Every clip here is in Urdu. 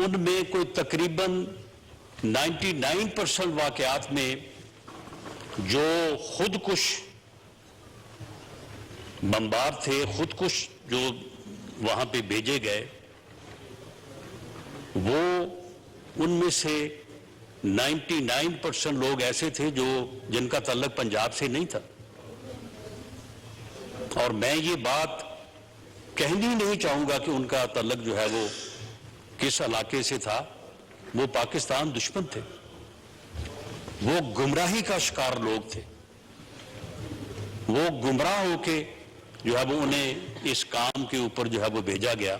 ان میں کوئی تقریباً 99% واقعات میں جو خودکش بمبار تھے، خودکش جو وہاں پہ بھیجے گئے، وہ ان میں سے 99% لوگ ایسے تھے جن کا تعلق پنجاب سے نہیں تھا. اور میں یہ بات کہنی نہیں چاہوں گا کہ ان کا تعلق جو ہے وہ کس علاقے سے تھا. وہ پاکستان دشمن تھے، وہ گمراہی کا شکار لوگ تھے، وہ گمراہ ہو کے جو ہے وہ انہیں اس کام کے اوپر جو ہے وہ بھیجا گیا،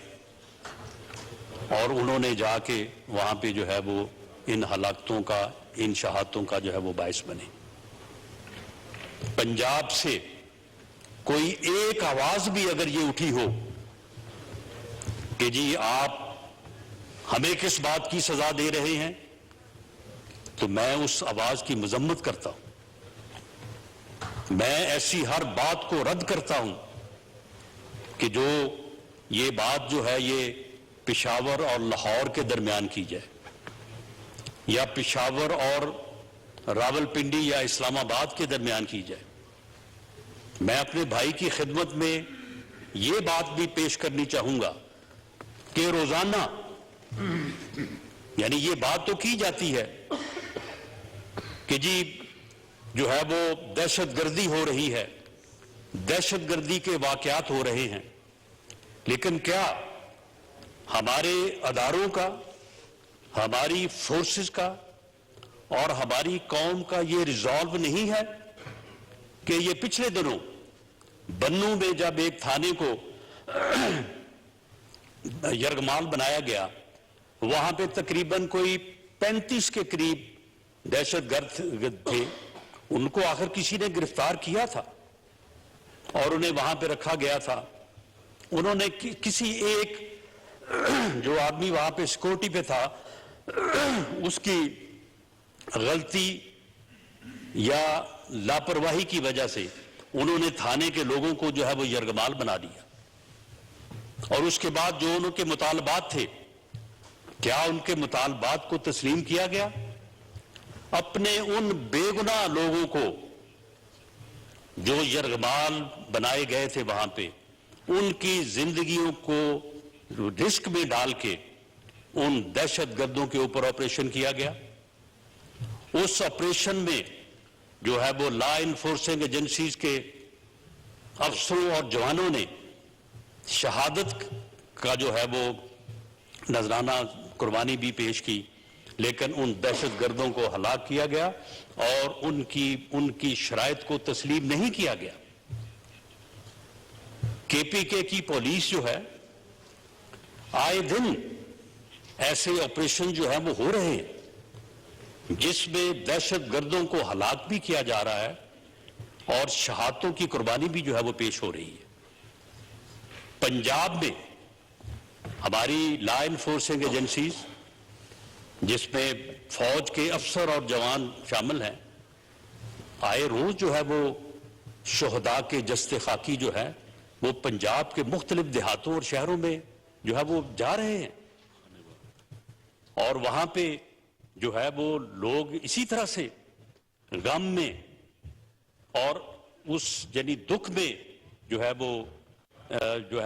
اور انہوں نے جا کے وہاں پہ جو ہے وہ ان ہلاکتوں کا، ان شہادتوں کا جو ہے وہ باعث بنے. پنجاب سے کوئی ایک آواز بھی اگر یہ اٹھی ہو کہ جی آپ ہمیں کس بات کی سزا دے رہے ہیں، تو میں اس آواز کی مذمت کرتا ہوں. میں ایسی ہر بات کو رد کرتا ہوں کہ جو یہ بات جو ہے یہ پشاور اور لاہور کے درمیان کی جائے، یا پشاور اور راولپنڈی یا اسلام آباد کے درمیان کی جائے. میں اپنے بھائی کی خدمت میں یہ بات بھی پیش کرنی چاہوں گا کہ روزانہ یعنی یہ بات تو کی جاتی ہے کہ جی جو ہے وہ دہشت گردی ہو رہی ہے، دہشت گردی کے واقعات ہو رہے ہیں، لیکن کیا ہمارے اداروں کا، ہماری فورسز کا اور ہماری قوم کا یہ ریزالو نہیں ہے کہ یہ پچھلے دنوں بنوں میں جب ایک تھانے کو یرغمال بنایا گیا، وہاں پہ تقریباً کوئی 35 کے قریب دہشت گرد تھے، ان کو آخر کسی نے گرفتار کیا تھا اور انہیں وہاں پہ رکھا گیا تھا. انہوں نے کسی ایک جو آدمی وہاں پہ سیکورٹی پہ تھا اس کی غلطی یا لاپرواہی کی وجہ سے انہوں نے تھانے کے لوگوں کو جو ہے وہ یرغمال بنا دیا. اور اس کے بعد جو ان کے مطالبات تھے، کیا ان کے مطالبات کو تسلیم کیا گیا؟ اپنے ان بے گناہ لوگوں کو جو یرغمال بنائے گئے تھے وہاں پہ، ان کی زندگیوں کو رسک میں ڈال کے ان دہشت گردوں کے اوپر آپریشن کیا گیا. اس آپریشن میں جو ہے وہ لا انفورسنگ ایجنسیز کے افسروں اور جوانوں نے شہادت کا جو ہے وہ نذرانہ قربانی بھی پیش کی، لیکن ان دہشت گردوں کو ہلاک کیا گیا اور ان کی شرائط کو تسلیم نہیں کیا گیا. کے پی کے کی پولیس جو ہے آئے دن ایسے آپریشن جو ہے وہ ہو رہے ہیں جس میں دہشت گردوں کو ہلاک بھی کیا جا رہا ہے اور شہادتوں کی قربانی بھی جو ہے وہ پیش ہو رہی ہے. پنجاب میں ہماری لا انفورسنگ ایجنسیز، جس میں فوج کے افسر اور جوان شامل ہیں، آئے روز جو ہے وہ شہداء کے جسد خاکی جو ہے وہ پنجاب کے مختلف دیہاتوں اور شہروں میں جو ہے وہ جا رہے ہیں، اور وہاں پہ جو ہے وہ لوگ اسی طرح سے غم میں اور اس یعنی دکھ میں جو ہے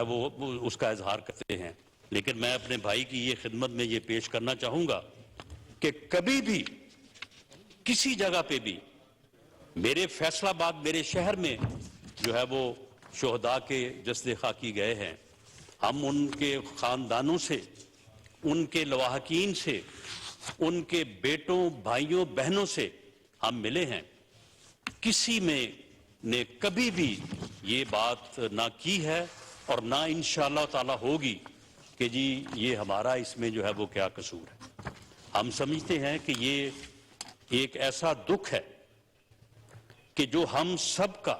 وہ اس کا اظہار کرتے ہیں. لیکن میں اپنے بھائی کی یہ خدمت میں یہ پیش کرنا چاہوں گا کہ کبھی بھی کسی جگہ پہ بھی میرے فیصل آباد میرے شہر میں جو ہے وہ شہداء کے جسد خاکی گئے ہیں. ہم ان کے خاندانوں سے، ان کے لواحقین سے، ان کے بیٹوں بھائیوں بہنوں سے ہم ملے ہیں. کسی میں نے کبھی بھی یہ بات نہ کی ہے اور نہ انشاءاللہ تعالی ہوگی کہ جی یہ ہمارا اس میں جو ہے وہ کیا قصور ہے. ہم سمجھتے ہیں کہ یہ ایک ایسا دکھ ہے کہ جو ہم سب کا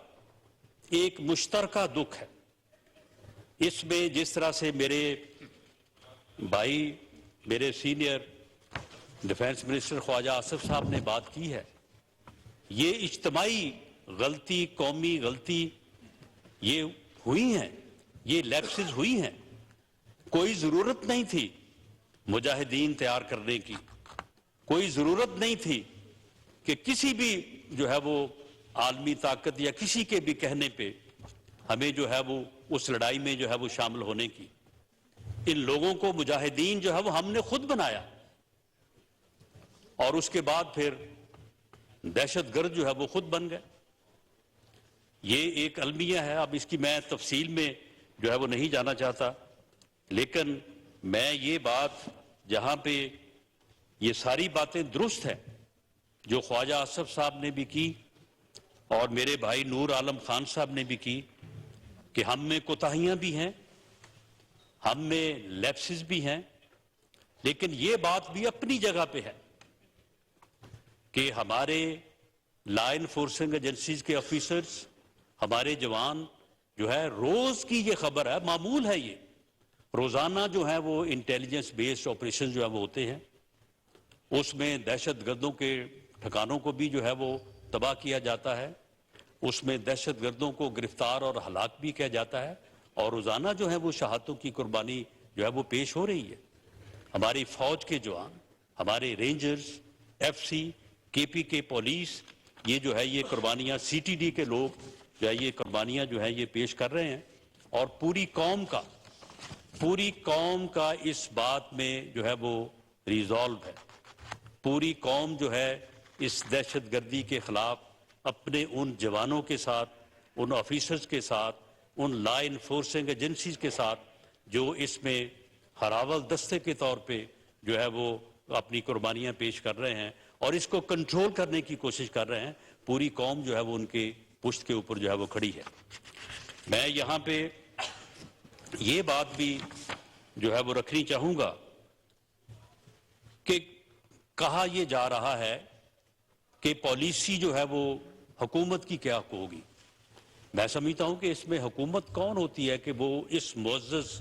ایک مشترکہ دکھ ہے. اس میں جس طرح سے میرے بھائی، میرے سینئر ڈیفنس منسٹر خواجہ آصف صاحب نے بات کی ہے، یہ اجتماعی غلطی، قومی غلطی یہ ہوئی ہیں، یہ لیپسز ہوئی ہیں. کوئی ضرورت نہیں تھی مجاہدین تیار کرنے کی کوئی ضرورت نہیں تھی کہ کسی بھی جو ہے وہ عالمی طاقت یا کسی کے بھی کہنے پہ ہمیں جو ہے وہ اس لڑائی میں جو ہے وہ شامل ہونے کی. ان لوگوں کو مجاہدین جو ہے وہ ہم نے خود بنایا اور اس کے بعد پھر دہشت گرد جو ہے وہ خود بن گئے. یہ ایک المیہ ہے. اب اس کی میں تفصیل میں جو ہے وہ نہیں جانا چاہتا, لیکن میں یہ بات جہاں پہ یہ ساری باتیں درست ہیں جو خواجہ آصف صاحب نے بھی کی اور میرے بھائی نور عالم خان صاحب نے بھی کی کہ ہم میں کوتاہیاں بھی ہیں, ہم میں لیپسز بھی ہیں, لیکن یہ بات بھی اپنی جگہ پہ ہے کہ ہمارے لا انفورسنگ ایجنسیز کے آفیسرز, ہمارے جوان جو ہے روز کی یہ خبر ہے, معمول ہے, یہ روزانہ جو ہے وہ انٹیلیجنس بیسڈ آپریشن جو ہے وہ ہوتے ہیں. اس میں دہشت گردوں کے ٹھکانوں کو بھی جو ہے وہ تباہ کیا جاتا ہے, اس میں دہشت گردوں کو گرفتار اور ہلاک بھی کیا جاتا ہے, اور روزانہ جو ہے وہ شہادتوں کی قربانی جو ہے وہ پیش ہو رہی ہے. ہماری فوج کے جوان, ہمارے رینجرز, ایف سی, کے پی کے پولیس, یہ جو ہے یہ قربانیاں, سی ٹی ڈی کے لوگ جو ہے یہ قربانیاں جو ہے یہ پیش کر رہے ہیں. اور پوری قوم کا اس بات میں جو ہے وہ ریزالو ہے. پوری قوم جو ہے اس دہشت گردی کے خلاف اپنے ان جوانوں کے ساتھ, ان آفیسرز کے ساتھ, ان لا انفورسنگ ایجنسیز کے ساتھ جو اس میں ہراول دستے کے طور پہ جو ہے وہ اپنی قربانیاں پیش کر رہے ہیں اور اس کو کنٹرول کرنے کی کوشش کر رہے ہیں. پوری قوم جو ہے وہ ان کے پشت کے اوپر جو ہے وہ کھڑی ہے. میں یہاں پہ یہ بات بھی جو ہے وہ رکھنی چاہوں گا کہ کہا یہ جا رہا ہے کہ پالیسی جو ہے وہ حکومت کی کیا ہوگی. میں سمجھتا ہوں کہ اس میں حکومت کون ہوتی ہے کہ وہ اس معزز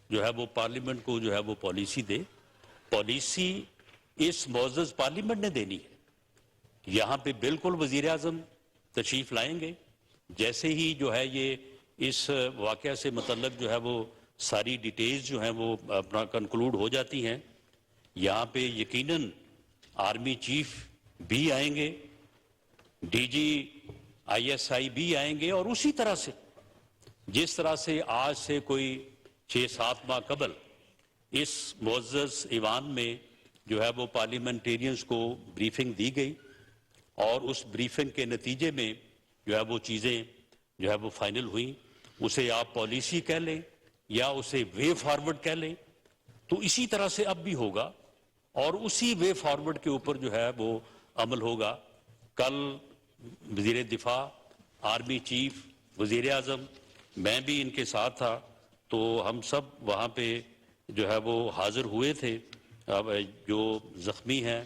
جو ہے وہ پارلیمنٹ کو جو ہے وہ پالیسی دے. پالیسی اس معزز پارلیمنٹ نے دینی ہے. یہاں پہ بالکل وزیر اعظم تشریف لائیں گے, جیسے ہی جو ہے یہ اس واقعہ سے متعلق جو ہے وہ ساری ڈیٹیلز جو ہیں وہ اپنا کنکلوڈ ہو جاتی ہیں. یہاں پہ یقیناً آرمی چیف بھی آئیں گے, D G I S I بھی آئیں گے, اور اسی طرح سے جس طرح سے آج سے کوئی 6-7 ماہ قبل اس معزز ایوان میں جو ہے وہ پارلیمنٹیرینز کو بریفنگ دی گئی اور اس بریفنگ کے نتیجے میں جو ہے وہ چیزیں جو ہے وہ فائنل ہوئیں. اسے آپ پالیسی کہہ لیں یا اسے وے فارورڈ کہہ لیں, تو اسی طرح سے اب بھی ہوگا اور اسی وے فارورڈ کے اوپر جو ہے وہ عمل ہوگا. کل وزیر دفاع, آرمی چیف, وزیر اعظم, میں بھی ان کے ساتھ تھا, تو ہم سب وہاں پہ جو ہے وہ حاضر ہوئے تھے. اب جو زخمی ہیں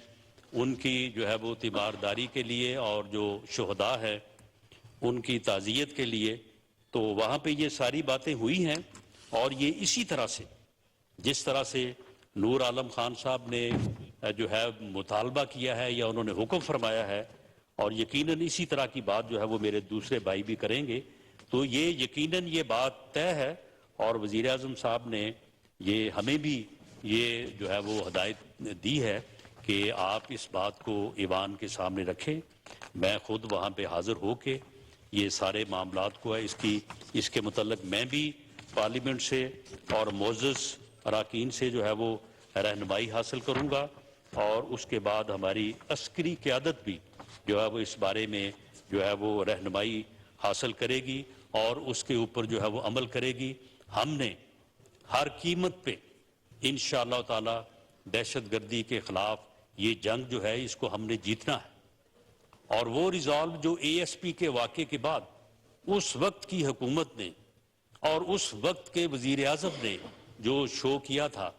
ان کی جو ہے وہ تیمارداری کے لیے اور جو شہداء ہے ان کی تعزیت کے لیے, تو وہاں پہ یہ ساری باتیں ہوئی ہیں. اور یہ اسی طرح سے جس طرح سے نور عالم خان صاحب نے جو ہے مطالبہ کیا ہے یا انہوں نے حکم فرمایا ہے, اور یقیناً اسی طرح کی بات جو ہے وہ میرے دوسرے بھائی بھی کریں گے, تو یہ یقیناً یہ بات طے ہے. اور وزیر اعظم صاحب نے یہ ہمیں بھی یہ جو ہے وہ ہدایت دی ہے کہ آپ اس بات کو ایوان کے سامنے رکھیں. میں خود وہاں پہ حاضر ہو کے یہ سارے معاملات کو ہے اس کے متعلق میں بھی پارلیمنٹ سے اور معزز اراکین سے جو ہے وہ رہنمائی حاصل کروں گا, اور اس کے بعد ہماری عسکری قیادت بھی جو ہے وہ اس بارے میں جو ہے وہ رہنمائی حاصل کرے گی اور اس کے اوپر جو ہے وہ عمل کرے گی. ہم نے ہر قیمت پہ انشاءاللہ تعالی دہشت گردی کے خلاف یہ جنگ جو ہے اس کو ہم نے جیتنا ہے. اور وہ ریزالو جو اے ایس پی کے واقعے کے بعد اس وقت کی حکومت نے اور اس وقت کے وزیر اعظم نے جو شو کیا تھا,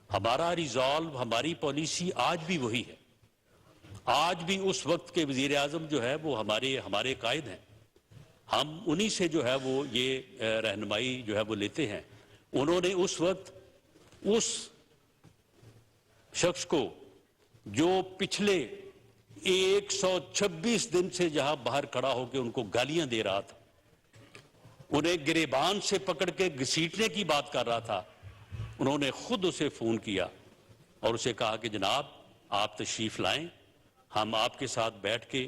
ہمارا ریزالو, ہماری پالیسی آج بھی وہی ہے. آج بھی اس وقت کے وزیر اعظم جو ہے وہ ہمارے قائد ہیں. ہم انہی سے جو ہے وہ یہ رہنمائی جو ہے وہ لیتے ہیں. انہوں نے اس وقت اس شخص کو جو پچھلے 126 دن سے جہاں باہر کھڑا ہو کے ان کو گالیاں دے رہا تھا, انہیں گریبان سے پکڑ کے گھسیٹنے کی بات کر رہا تھا, انہوں نے خود اسے فون کیا اور اسے کہا کہ جناب آپ تشریف لائیں, ہم آپ کے ساتھ بیٹھ کے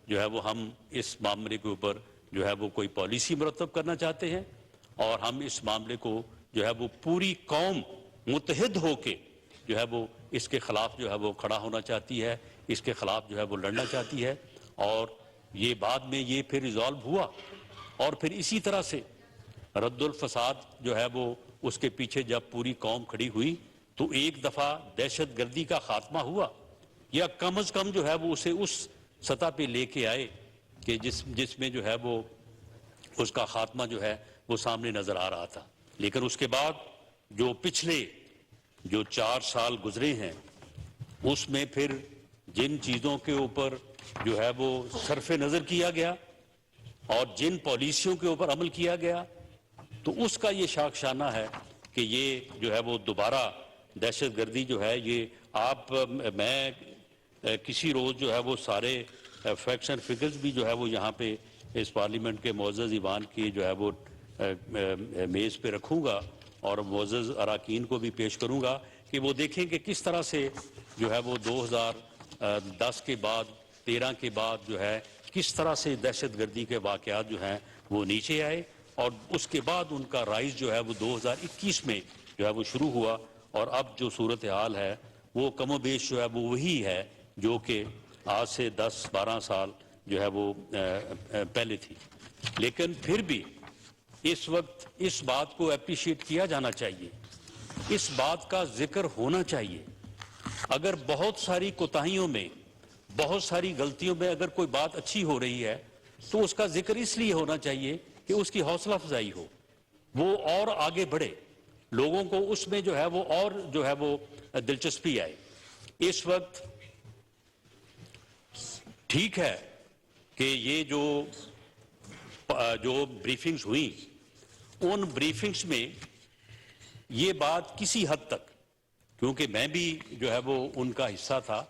جو ہے وہ ہم اس معاملے کے اوپر جو ہے وہ کوئی پالیسی مرتب کرنا چاہتے ہیں, اور ہم اس معاملے کو جو ہے وہ پوری قوم متحد ہو کے جو ہے وہ اس کے خلاف جو ہے وہ کھڑا ہونا چاہتی ہے, اس کے خلاف جو ہے وہ لڑنا چاہتی ہے. اور یہ بعد میں یہ پھر ریزالو ہوا, اور پھر اسی طرح سے رد الفساد جو ہے وہ اس کے پیچھے جب پوری قوم کھڑی ہوئی تو ایک دفعہ دہشت گردی کا خاتمہ ہوا, یا کم از کم جو ہے وہ اسے اس سطح پہ لے کے آئے کہ جس میں جو ہے وہ اس کا خاتمہ جو ہے وہ سامنے نظر آ رہا تھا. لیکن اس کے بعد جو پچھلے جو 4 سال گزرے ہیں اس میں پھر جن چیزوں کے اوپر جو ہے وہ صرف نظر کیا گیا اور جن پالیسیوں کے اوپر عمل کیا گیا, تو اس کا یہ شاخسانہ ہے کہ یہ جو ہے وہ دوبارہ دہشت گردی جو ہے یہ آپ میں کسی روز جو ہے وہ سارے فیکٹس اینڈ فگرز بھی جو ہے وہ یہاں پہ اس پارلیمنٹ کے معزز ایوان کی جو ہے وہ میز پہ رکھوں گا, اور معزز اراکین کو بھی پیش کروں گا کہ وہ دیکھیں کہ کس طرح سے جو ہے وہ 2010 کے بعد 13 کے بعد جو ہے کس طرح سے دہشت گردی کے واقعات جو ہیں وہ نیچے آئے, اور اس کے بعد ان کا رائز جو ہے وہ 2021 میں جو ہے وہ شروع ہوا, اور اب جو صورتحال ہے وہ کم و بیش جو ہے وہ وہی ہے جو کہ آج سے 10-12 سال جو ہے وہ پہلے تھی. لیکن پھر بھی اس وقت اس بات کو اپریشیٹ کیا جانا چاہیے, اس بات کا ذکر ہونا چاہیے. اگر بہت ساری کوتاہیوں میں, بہت ساری غلطیوں میں اگر کوئی بات اچھی ہو رہی ہے تو اس کا ذکر اس لیے ہونا چاہیے کہ اس کی حوصلہ افزائی ہو, وہ اور آگے بڑھے, لوگوں کو اس میں جو ہے وہ اور جو ہے وہ دلچسپی آئے. اس وقت ٹھیک ہے کہ یہ جو بریفنگز ہوئیں, ان بریفنگز میں یہ بات کسی حد تک, کیونکہ میں بھی جو ہے وہ ان کا حصہ تھا,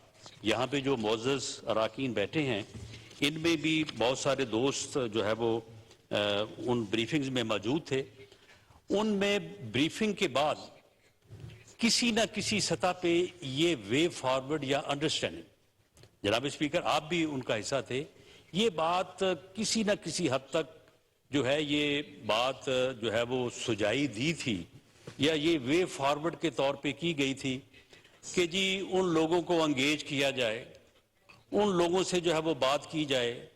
یہاں پہ جو معزز اراکین بیٹھے ہیں ان میں بھی بہت سارے دوست جو ہے وہ ان بریفنگز میں موجود تھے, ان میں بریفنگ کے بعد کسی نہ کسی سطح پہ یہ وے فارورڈ یا انڈرسٹینڈنگ, جناب اسپیکر آپ بھی ان کا حصہ تھے, یہ بات کسی نہ کسی حد تک جو ہے یہ بات جو ہے وہ سجائی دی تھی, یا یہ وے فارورڈ کے طور پہ کی گئی تھی کہ جی ان لوگوں کو انگیج کیا جائے, ان لوگوں سے جو ہے وہ بات کی جائے.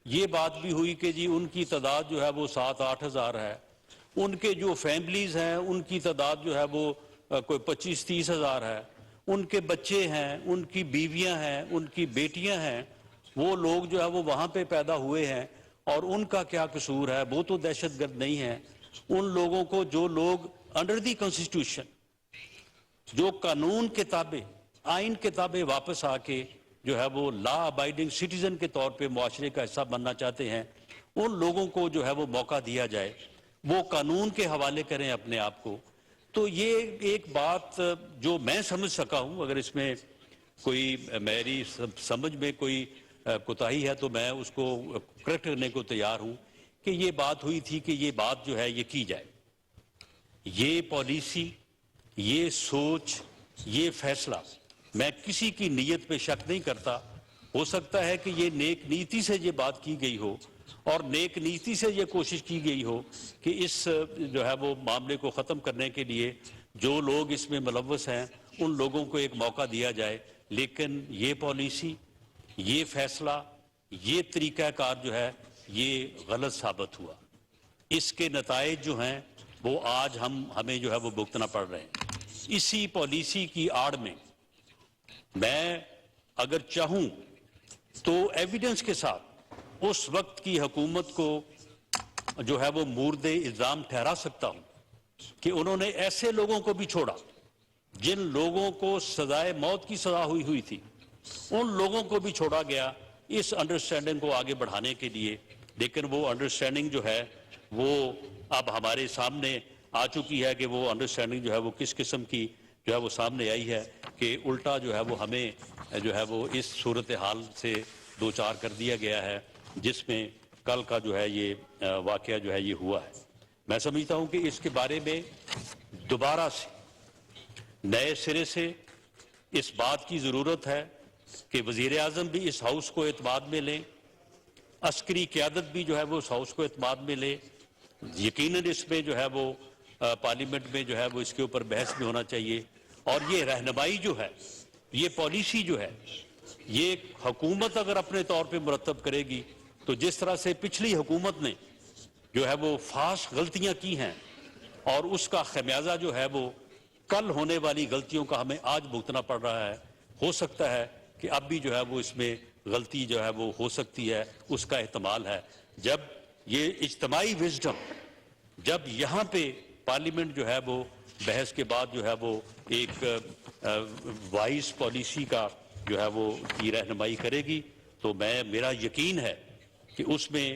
یہ بات بھی ہوئی کہ جی ان کی تعداد جو ہے وہ 7-8 ہزار ہے, ان کے جو فیملیز ہیں ان کی تعداد جو ہے وہ کوئی 25-30 ہزار ہے, ان کے بچے ہیں, ان کی بیویاں ہیں, ان کی بیٹیاں ہیں, وہ لوگ جو ہے وہ وہاں پہ پیدا ہوئے ہیں, اور ان کا کیا قصور ہے, وہ تو دہشت گرد نہیں ہیں. ان لوگوں کو, جو لوگ انڈر دی کانسٹیٹیوشن, جو قانون کے تابع, آئین کے تابع واپس آ کے جو ہے وہ لا ابائیڈنگ سٹیزن کے طور پہ معاشرے کا حصہ بننا چاہتے ہیں, ان لوگوں کو جو ہے وہ موقع دیا جائے, وہ قانون کے حوالے کریں اپنے آپ کو. تو یہ ایک بات جو میں سمجھ سکا ہوں, اگر اس میں کوئی میری سمجھ میں کوئی کوتاہی ہے تو میں اس کو کریکٹ کرنے کو تیار ہوں, کہ یہ بات ہوئی تھی کہ یہ بات جو ہے یہ کی جائے. یہ پالیسی, یہ سوچ, یہ فیصلہ, میں کسی کی نیت پہ شک نہیں کرتا. ہو سکتا ہے کہ یہ نیک نیتی سے یہ بات کی گئی ہو, اور نیک نیتی سے یہ کوشش کی گئی ہو کہ اس جو ہے وہ معاملے کو ختم کرنے کے لیے جو لوگ اس میں ملوث ہیں ان لوگوں کو ایک موقع دیا جائے. لیکن یہ پالیسی, یہ فیصلہ, یہ طریقہ کار جو ہے یہ غلط ثابت ہوا. اس کے نتائج جو ہیں وہ آج ہمیں جو ہے وہ بھگتنا پڑ رہے ہیں. اسی پالیسی کی آڑ میں اگر چاہوں تو ایویڈنس کے ساتھ اس وقت کی حکومت کو جو ہے وہ مورد الزام ٹھہرا سکتا ہوں کہ انہوں نے ایسے لوگوں کو بھی چھوڑا جن لوگوں کو سزائے موت کی سزا ہوئی تھی, ان لوگوں کو بھی چھوڑا گیا اس انڈرسٹینڈنگ کو آگے بڑھانے کے لیے. لیکن وہ انڈرسٹینڈنگ جو ہے وہ اب ہمارے سامنے آ چکی ہے کہ وہ انڈرسٹینڈنگ جو ہے وہ کس قسم کی جو ہے وہ سامنے آئی ہے, کہ الٹا جو ہے وہ ہمیں جو ہے وہ اس صورتحال سے دوچار کر دیا گیا ہے جس میں کل کا جو ہے یہ واقعہ جو ہے یہ ہوا ہے. میں سمجھتا ہوں کہ اس کے بارے میں دوبارہ سے نئے سرے سے اس بات کی ضرورت ہے کہ وزیر اعظم بھی اس ہاؤس کو اعتماد میں لیں، عسکری قیادت بھی جو ہے وہ اس ہاؤس کو اعتماد میں لے. یقیناً اس میں جو ہے وہ پارلیمنٹ میں جو ہے وہ اس کے اوپر بحث بھی ہونا چاہیے. اور یہ رہنمائی جو ہے، یہ پالیسی جو ہے، یہ حکومت اگر اپنے طور پہ مرتب کرے گی تو جس طرح سے پچھلی حکومت نے جو ہے وہ فاش غلطیاں کی ہیں اور اس کا خمیازہ جو ہے وہ کل ہونے والی غلطیوں کا ہمیں آج بھگتنا پڑ رہا ہے، ہو سکتا ہے کہ اب بھی جو ہے وہ اس میں غلطی جو ہے وہ ہو سکتی ہے، اس کا احتمال ہے. جب یہ اجتماعی وزڈم، جب یہاں پہ پارلیمنٹ جو ہے وہ بحث کے بعد جو ہے وہ ایک وائز پالیسی کا جو ہے وہ کی رہنمائی کرے گی تو میرا یقین ہے کہ اس میں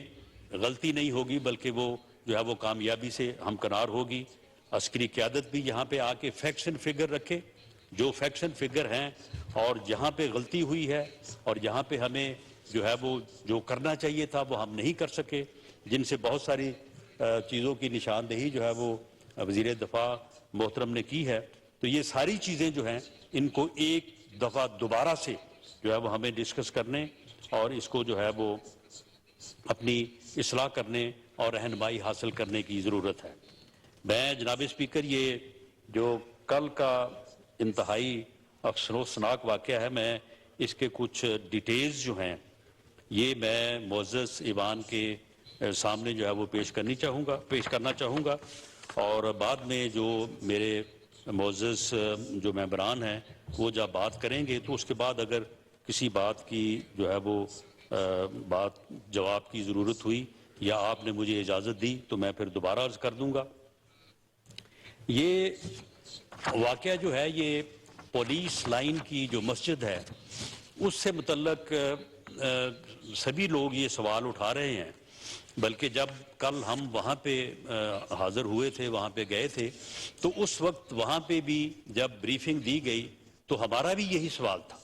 غلطی نہیں ہوگی بلکہ وہ جو ہے وہ کامیابی سے ہمکنار ہوگی. عسکری قیادت بھی یہاں پہ آ کے فیکٹس اینڈ فگر رکھے، جو فیکٹس اینڈ فگر ہیں اور جہاں پہ غلطی ہوئی ہے اور جہاں پہ ہمیں جو ہے وہ جو کرنا چاہیے تھا وہ ہم نہیں کر سکے، جن سے بہت ساری چیزوں کی نشاندہی جو ہے وہ وزیر دفاع محترم نے کی ہے. تو یہ ساری چیزیں جو ہیں ان کو ایک دفعہ دوبارہ سے جو ہے وہ ہمیں ڈسکس کرنے اور اس کو جو ہے وہ اپنی اصلاح کرنے اور رہنمائی حاصل کرنے کی ضرورت ہے. میں جناب اسپیکر، یہ جو کل کا انتہائی افسوسناک واقعہ ہے، میں اس کے کچھ ڈیٹیلز جو ہیں یہ میں معزز ایوان کے سامنے جو ہے وہ پیش کرنا چاہوں گا اور بعد میں جو میرے معزز جو ممبران ہیں وہ جب بات کریں گے تو اس کے بعد اگر کسی بات کی جو ہے وہ بات جواب کی ضرورت ہوئی یا آپ نے مجھے اجازت دی تو میں پھر دوبارہ عرض کر دوں گا. یہ واقعہ جو ہے یہ پولیس لائن کی جو مسجد ہے اس سے متعلق سبھی لوگ یہ سوال اٹھا رہے ہیں، بلکہ جب کل ہم وہاں پہ حاضر ہوئے تھے، وہاں پہ گئے تھے تو اس وقت وہاں پہ بھی جب بریفنگ دی گئی تو ہمارا بھی یہی سوال تھا،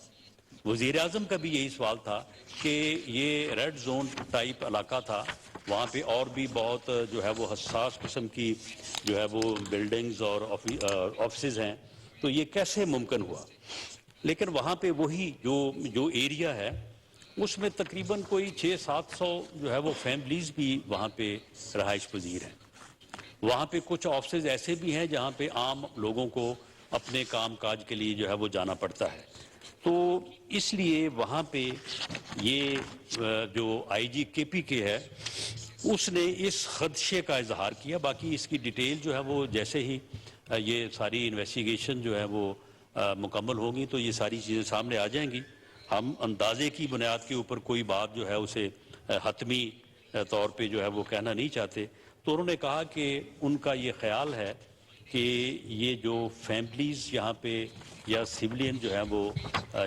وزیر اعظم کا بھی یہی سوال تھا کہ یہ ریڈ زون ٹائپ علاقہ تھا، وہاں پہ اور بھی بہت جو ہے وہ حساس قسم کی جو ہے وہ بلڈنگز اور آفسز ہیں، تو یہ کیسے ممکن ہوا. لیکن وہاں پہ وہی جو ایریا ہے اس میں تقریباً کوئی 600-700 جو ہے وہ فیملیز بھی وہاں پہ رہائش پذیر ہیں. وہاں پہ کچھ آفسز ایسے بھی ہیں جہاں پہ عام لوگوں کو اپنے کام کاج کے لیے جو ہے وہ جانا پڑتا ہے. تو اس لیے وہاں پہ یہ جو آئی جی کے پی کے ہے اس نے اس خدشے کا اظہار کیا. باقی اس کی ڈیٹیل جو ہے وہ جیسے ہی یہ ساری انویسٹیگیشن جو ہے وہ مکمل ہوگی تو یہ ساری چیزیں سامنے آ جائیں گی. ہم اندازے کی بنیاد کے اوپر کوئی بات جو ہے اسے حتمی طور پہ جو ہے وہ کہنا نہیں چاہتے. تو انہوں نے کہا کہ ان کا یہ خیال ہے کہ یہ جو فیملیز یہاں پہ یا سولین جو ہے وہ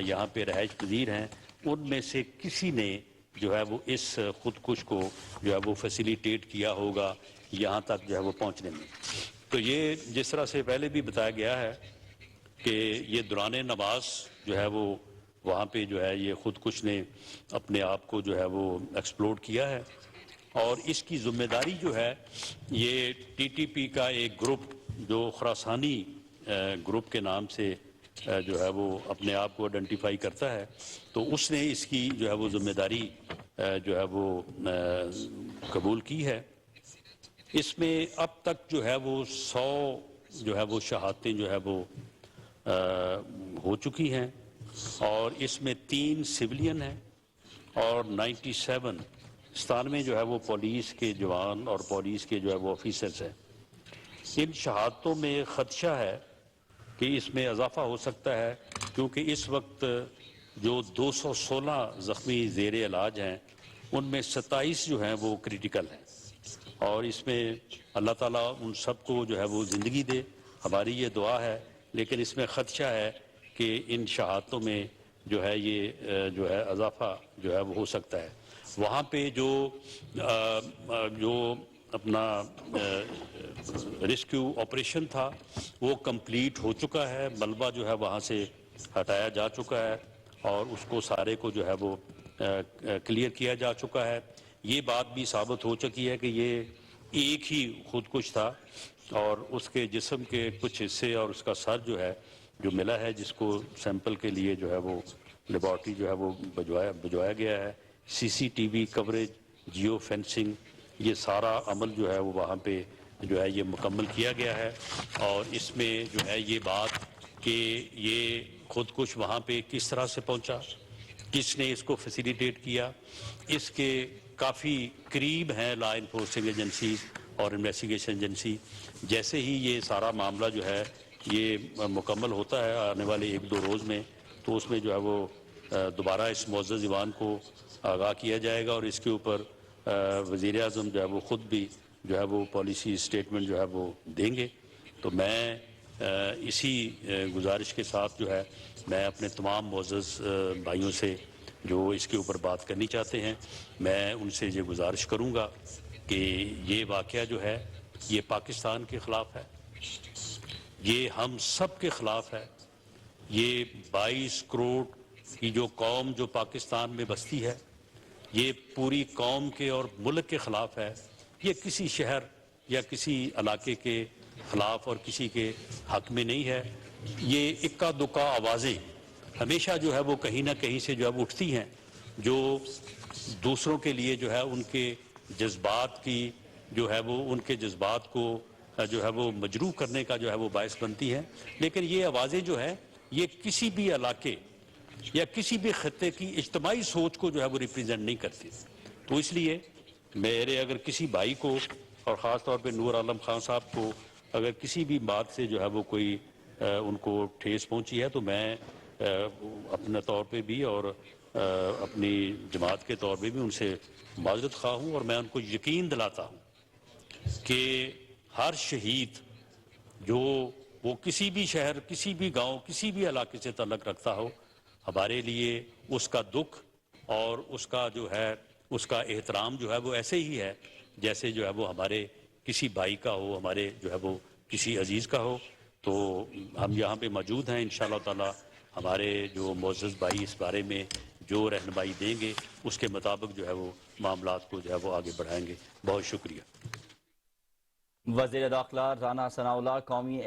یہاں پہ رہائش پذیر ہیں ان میں سے کسی نے جو ہے وہ اس خودکش کو جو ہے وہ فیسیلیٹیٹ کیا ہوگا یہاں تک جو ہے وہ پہنچنے میں. تو یہ جس طرح سے پہلے بھی بتایا گیا ہے کہ یہ دوران نماز جو ہے وہ وہاں پہ جو ہے یہ خودکش نے اپنے آپ کو جو ہے وہ ایکسپلوڈ کیا ہے اور اس کی ذمہ داری جو ہے یہ ٹی ٹی پی کا ایک گروپ جو خراسانی گروپ کے نام سے جو ہے وہ اپنے آپ کو آئیڈینٹیفائی کرتا ہے تو اس نے اس کی جو ہے وہ ذمہ داری جو ہے وہ قبول کی ہے. اس میں اب تک جو ہے وہ 100 جو ہے وہ شہادتیں جو ہے وہ ہو چکی ہیں اور اس میں 3 سویلین ہیں اور 97 جو ہے وہ پولیس کے جوان اور پولیس کے جو ہے وہ آفیسرز ہیں. ان شہادتوں میں خدشہ ہے کہ اس میں اضافہ ہو سکتا ہے کیونکہ اس وقت جو 216 زخمی زیر علاج ہیں ان میں 27 جو ہیں وہ کریٹیکل ہیں اور اس میں اللہ تعالیٰ ان سب کو جو ہے وہ زندگی دے، ہماری یہ دعا ہے. لیکن اس میں خدشہ ہے کہ ان شہادتوں میں جو ہے یہ جو ہے اضافہ جو ہے وہ ہو سکتا ہے. وہاں پہ جو اپنا ریسکیو آپریشن تھا وہ کمپلیٹ ہو چکا ہے، ملبہ جو ہے وہاں سے ہٹایا جا چکا ہے اور اس کو سارے کو جو ہے وہ کلیئر کیا جا چکا ہے. یہ بات بھی ثابت ہو چکی ہے کہ یہ ایک ہی خودکش تھا اور اس کے جسم کے کچھ حصے اور اس کا سر جو ہے جو ملا ہے، جس کو سیمپل کے لیے جو ہے وہ لیبارٹری جو ہے وہ بھجوایا گیا ہے، CCTV کوریج، جیو فینسنگ، یہ سارا عمل جو ہے وہ وہاں پہ جو ہے یہ مکمل کیا گیا ہے. اور اس میں جو ہے یہ بات کہ یہ خودکش وہاں پہ کس طرح سے پہنچا، کس نے اس کو فیسیلیٹیٹ کیا، اس کے کافی قریب ہیں لا انفورسنگ ایجنسیز اور انویسٹیگیشن ایجنسی. جیسے ہی یہ سارا معاملہ جو ہے یہ مکمل ہوتا ہے آنے والے 1-2 روز میں، تو اس میں جو ہے وہ دوبارہ اس معزز ایوان کو آگاہ کیا جائے گا، اور اس کے اوپر وزیر اعظم جو ہے وہ خود بھی جو ہے وہ پالیسی اسٹیٹمنٹ جو ہے وہ دیں گے. تو میں اسی گزارش کے ساتھ جو ہے میں اپنے تمام معزز بھائیوں سے جو اس کے اوپر بات کرنی چاہتے ہیں، میں ان سے یہ گزارش کروں گا کہ یہ واقعہ جو ہے یہ پاکستان کے خلاف ہے، یہ ہم سب کے خلاف ہے. یہ 22 کروڑ کی جو قوم جو پاکستان میں بستی ہے، یہ پوری قوم کے اور ملک کے خلاف ہے. یہ کسی شہر یا کسی علاقے کے خلاف اور کسی کے حق میں نہیں ہے. یہ اکا دکا آوازیں ہمیشہ جو ہے وہ کہیں نہ کہیں سے جو ہے وہ اٹھتی ہیں، جو دوسروں کے لیے جو ہے ان کے جذبات کی جو ہے وہ ان کے جذبات کو جو ہے وہ مجروح کرنے کا جو ہے وہ باعث بنتی ہیں. لیکن یہ آوازیں جو ہے یہ کسی بھی علاقے یا کسی بھی خطے کی اجتماعی سوچ کو جو ہے وہ ریپریزنٹ نہیں کرتی. تو اس لیے میرے اگر کسی بھائی کو اور خاص طور پہ نور عالم خان صاحب کو اگر کسی بھی بات سے جو ہے وہ کوئی ان کو ٹھیس پہنچی ہے، تو میں اپنے طور پہ بھی اور اپنی جماعت کے طور پہ بھی ان سے معذرت خواہ ہوں. اور میں ان کو یقین دلاتا ہوں کہ ہر شہید جو وہ کسی بھی شہر، کسی بھی گاؤں، کسی بھی علاقے سے تعلق رکھتا ہو، ہمارے لیے اس کا دکھ اور اس کا جو ہے اس کا احترام جو ہے وہ ایسے ہی ہے جیسے جو ہے وہ ہمارے کسی بھائی کا ہو، ہمارے جو ہے وہ کسی عزیز کا ہو. تو ہم یہاں پہ موجود ہیں، انشاءاللہ تعالی ہمارے جو معزز بھائی اس بارے میں جو رہنمائی دیں گے اس کے مطابق جو ہے وہ معاملات کو جو ہے وہ آگے بڑھائیں گے. بہت شکریہ. وزیر داخلہ رانا ثناء اللہ قومی